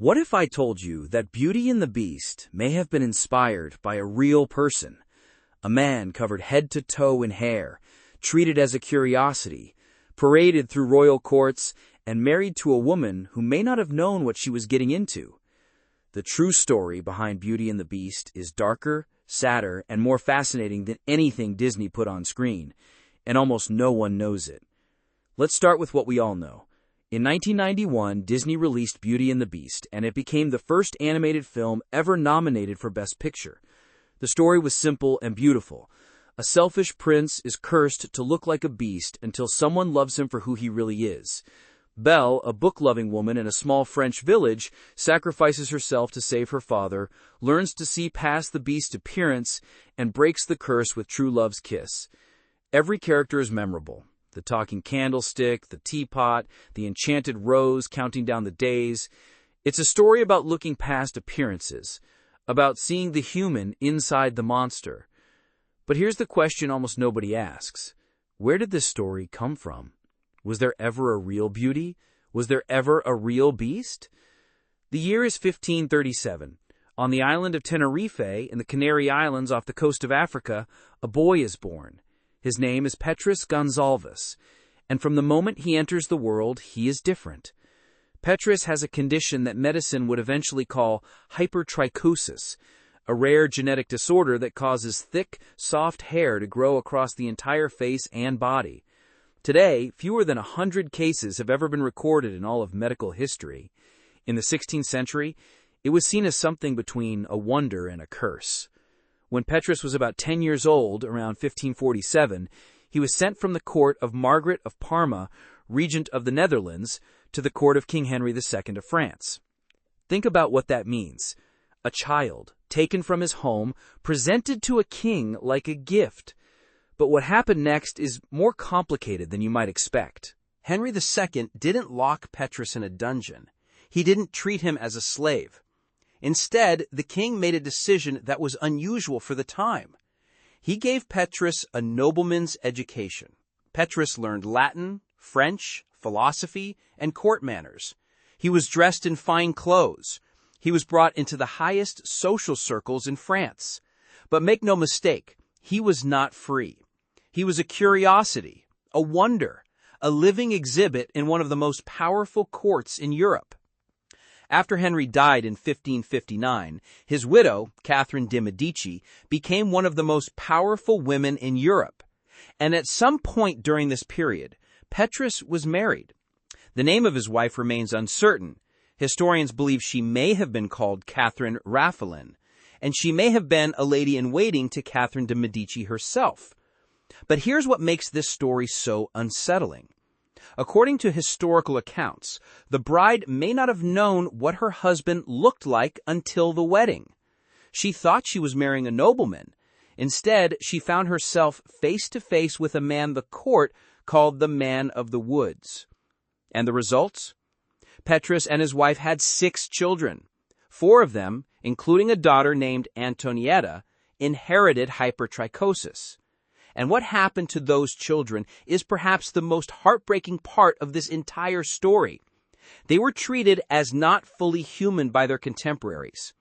What if I told you that Beauty and the Beast may have been inspired by a real person? A man covered head to toe in hair, treated as a curiosity, paraded through royal courts, and married to a woman who may not have known what she was getting into. The true story behind Beauty and the Beast is darker, sadder, and more fascinating than anything Disney put on screen, and almost no one knows it. Let's start with what we all know. In 1991, Disney released Beauty and the Beast, and it became the first animated film ever nominated for Best Picture. The story was simple and beautiful. A selfish prince is cursed to look like a beast until someone loves him for who he really is. Belle, a book-loving woman in a small French village, sacrifices herself to save her father, learns to see past the beast's appearance, and breaks the curse with true love's kiss. Every character is memorable. The talking candlestick, the teapot, the enchanted rose counting down the days. It's a story about looking past appearances, about seeing the human inside the monster. But here's the question almost nobody asks. Where did this story come from? Was there ever a real beauty? Was there ever a real beast? The year is 1537. On the island of Tenerife, in the Canary Islands off the coast of Africa, a boy is born. His name is Petrus Gonsalvus, and from the moment he enters the world, he is different. Petrus has a condition that medicine would eventually call hypertrichosis, a rare genetic disorder that causes thick, soft hair to grow across the entire face and body. Today, fewer than 100 cases have ever been recorded in all of medical history. In the 16th century, it was seen as something between a wonder and a curse. When Petrus was about 10 years old, around 1547, he was sent from the court of Margaret of Parma, regent of the Netherlands, to the court of King Henry II of France. Think about what that means. A child, taken from his home, presented to a king like a gift. But what happened next is more complicated than you might expect. Henry II didn't lock Petrus in a dungeon. He didn't treat him as a slave. Instead, the king made a decision that was unusual for the time. He gave Petrus a nobleman's education. Petrus learned Latin, French, philosophy, and court manners. He was dressed in fine clothes. He was brought into the highest social circles in France. But make no mistake, he was not free. He was a curiosity, a wonder, a living exhibit in one of the most powerful courts in Europe. After Henry died in 1559, his widow, Catherine de' Medici, became one of the most powerful women in Europe. And at some point during this period, Petrus was married. The name of his wife remains uncertain. Historians believe she may have been called Catherine Raphaelin, and she may have been a lady-in-waiting to Catherine de' Medici herself. But here's what makes this story so unsettling. According to historical accounts, the bride may not have known what her husband looked like until the wedding. She thought she was marrying a nobleman. Instead, she found herself face to face with a man the court called the Man of the Woods. And the results? Petrus and his wife had 6 children. 4 of them, including a daughter named Antonietta, inherited hypertrichosis. And what happened to those children is perhaps the most heartbreaking part of this entire story. They were treated as not fully human by their contemporaries.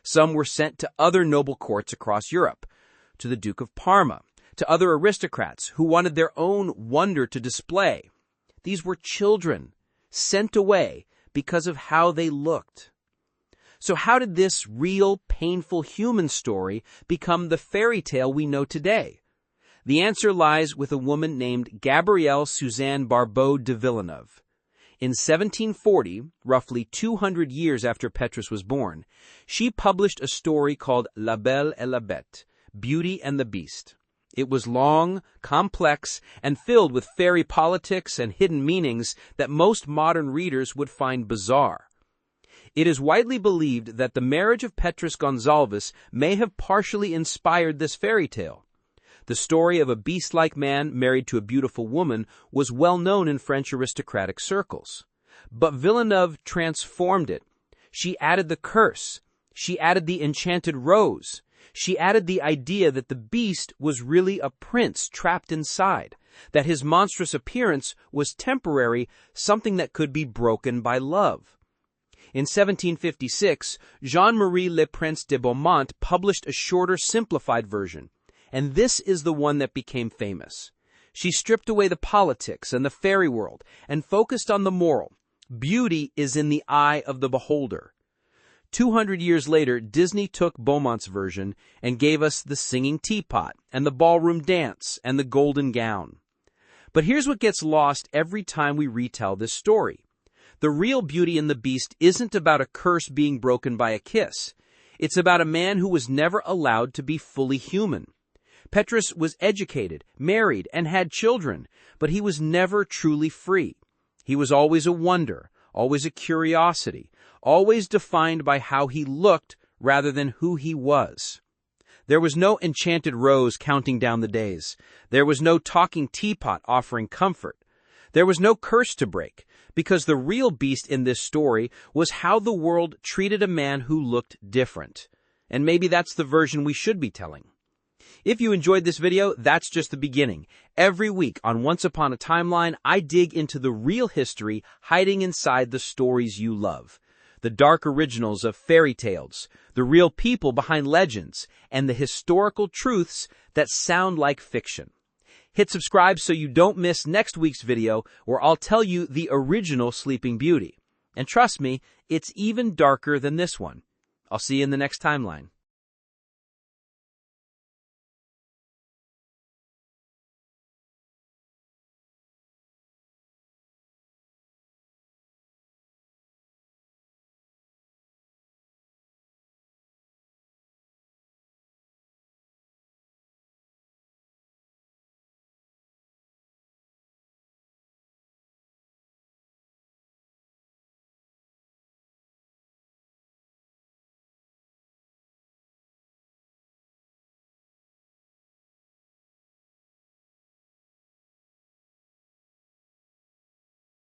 Some were sent to other noble courts across Europe, to the Duke of Parma, to other aristocrats who wanted their own wonder to display. These were children sent away because of how they looked. So how did this real, painful human story become the fairy tale we know today? The answer lies with a woman named Gabrielle Suzanne Barbeau de Villeneuve. In 1740, roughly 200 years after Petrus was born, she published a story called La Belle et la Bête, Beauty and the Beast. It was long, complex, and filled with fairy politics and hidden meanings that most modern readers would find bizarre. It is widely believed that the marriage of Petrus Gonsalvus may have partially inspired this fairy tale. The story of a beast-like man married to a beautiful woman was well known in French aristocratic circles. But Villeneuve transformed it. She added the curse. She added the enchanted rose. She added the idea that the beast was really a prince trapped inside, that his monstrous appearance was temporary, something that could be broken by love. In 1756, Jean-Marie Le Prince de Beaumont published a shorter, simplified version, and this is the one that became famous. She stripped away the politics and the fairy world and focused on the moral. Beauty is in the eye of the beholder. 200 years later, Disney took Beaumont's version and gave us the singing teapot and the ballroom dance and the golden gown. But here's what gets lost every time we retell this story. The real Beauty and the Beast isn't about a curse being broken by a kiss. It's about a man who was never allowed to be fully human. Petrus was educated, married, and had children, but he was never truly free. He was always a wonder, always a curiosity, always defined by how he looked rather than who he was. There was no enchanted rose counting down the days. There was no talking teapot offering comfort. There was no curse to break, because the real beast in this story was how the world treated a man who looked different. And maybe that's the version we should be telling. If you enjoyed this video, that's just the beginning. Every week on Once Upon a Timeline, I dig into the real history hiding inside the stories you love. The dark originals of fairy tales, the real people behind legends, and the historical truths that sound like fiction. Hit subscribe so you don't miss next week's video where I'll tell you the original Sleeping Beauty. And trust me, it's even darker than this one. I'll see you in the next timeline.